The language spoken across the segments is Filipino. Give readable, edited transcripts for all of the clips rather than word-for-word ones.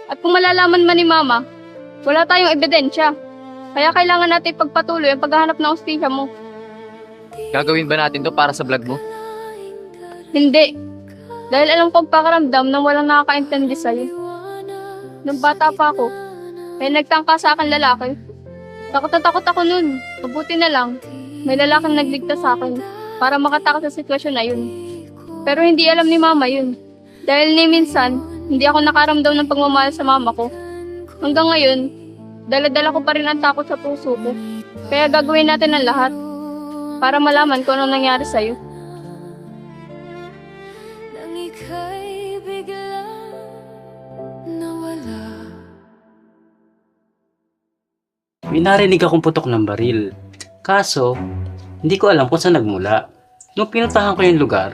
At kung malalaman man ni Mama, wala tayong ebidensya. Kaya kailangan natin pagpatuloy ang paghahanap ng hustisya mo. Gagawin ba natin to para sa vlog mo? Hindi. Dahil alam ko ang pakaramdam na walang nakakaintindi sa'yo. Nung bata pa ako, may nagtangka sa akin lalaki. Takot na takot ako nun. Mabuti na lang, may lalaking nagligtas sa akin para makatakas sa sitwasyon na yun. Pero hindi alam ni Mama yun. Dahil ni minsan, hindi ako nakaramdam ng pagmamahal sa mama ko. Hanggang ngayon, dala-dala ko pa rin ang takot sa puso ko. Kaya gagawin natin ang lahat para malaman kung anong nangyari sa'yo. Nang ika'y biglang nawala. May narinig akong putok ng baril. Kaso, hindi ko alam kung saan nagmula. Nung pinuntahan ko yung lugar,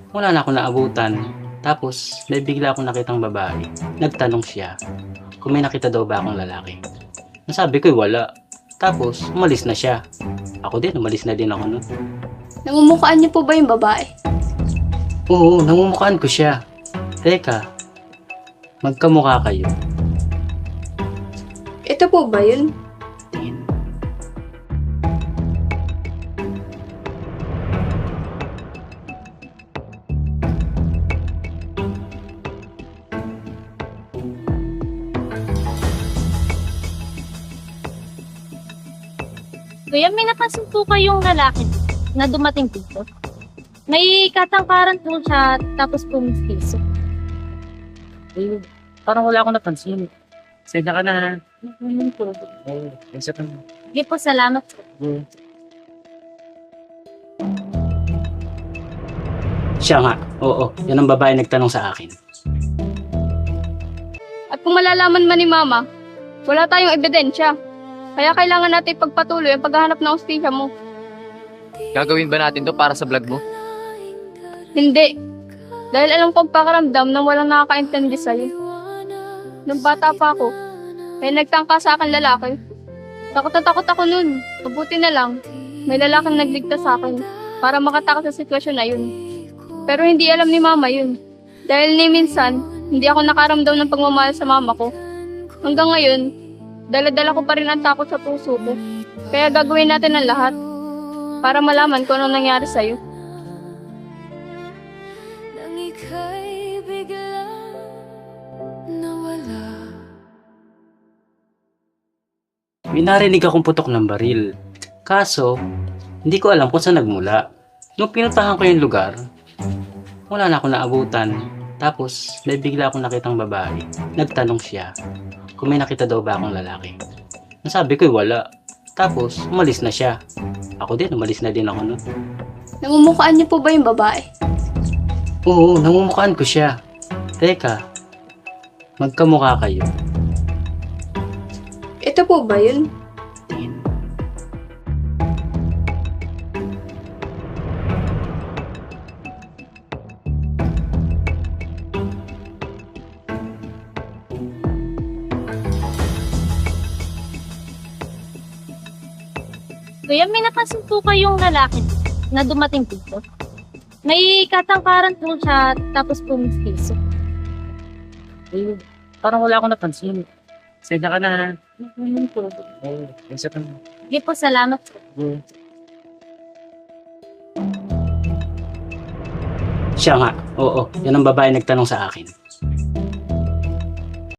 wala na akong naabutan. Tapos, may bigla akong nakitang babae. Nagtanong siya kung may nakita daw ba akong lalaki. Nasabi ko wala. Tapos, umalis na siya. Ako din, umalis na din ako nun. Namumukhaan niyo po ba yung babae? Oo, namumukhaan ko siya. Teka, magkamukha kayo. Ito po ba yun? Tingin. Kuya, may napansin po kayong lalaki na dumating dito. May katangkaran po siya, tapos po mistiso. Eh, parang wala akong napansin. Senda ka na. Oo, isa ka na. Sige po, salamat po. Siya nga, oo. Yan ang babae nagtanong sa akin. At kung malalaman man ni Mama, wala tayong ebidensya. Kaya kailangan natin pagpatuloy ang paghahanap ng hustisya mo. Gagawin ba natin to para sa vlog mo? Hindi. Dahil alam ko ang pakaramdam na walang nakakaintindi sa'yo. Nung bata pa ako, may nagtangka sa akin lalaki. Takot na takot ako nun. Mabuti na lang, may lalaking nagligtas sa akin para makatakas sa sitwasyon na yun. Pero hindi alam ni Mama yun. Dahil ni minsan, hindi ako nakaramdam ng pagmamahal sa mama ko. Hanggang ngayon, dala-dala ko pa rin ang takot sa puso ko. Kaya gagawin natin ang lahat para malaman kung anong nangyari sa'yo. Nang ika'y biglang nawala. May narinig akong putok ng baril. Kaso, hindi ko alam kung saan nagmula. Nung pinuntahan ko yung lugar, wala na akong naabutan. Tapos, may bigla akong nakitang babae. Nagtanong siya kung may nakita daw ba akong lalaki. Nasabi ko wala. Tapos, umalis na siya. Ako din, umalis na din ako nun. Namumukhaan niyo po ba yung babae? Oo, namumukhaan ko siya. Teka, magkamukha kayo. Ito po ba yun? Tingin. Kuya, may napansin po kayong lalaki na dumating dito. May katangkaran po siya, tapos po mistiso. Eh, parang wala akong napansin. Senda ka na. Oo, isa ka na. Sige po, salamat po. Siya nga, oo. Yan ang babae nagtanong sa akin.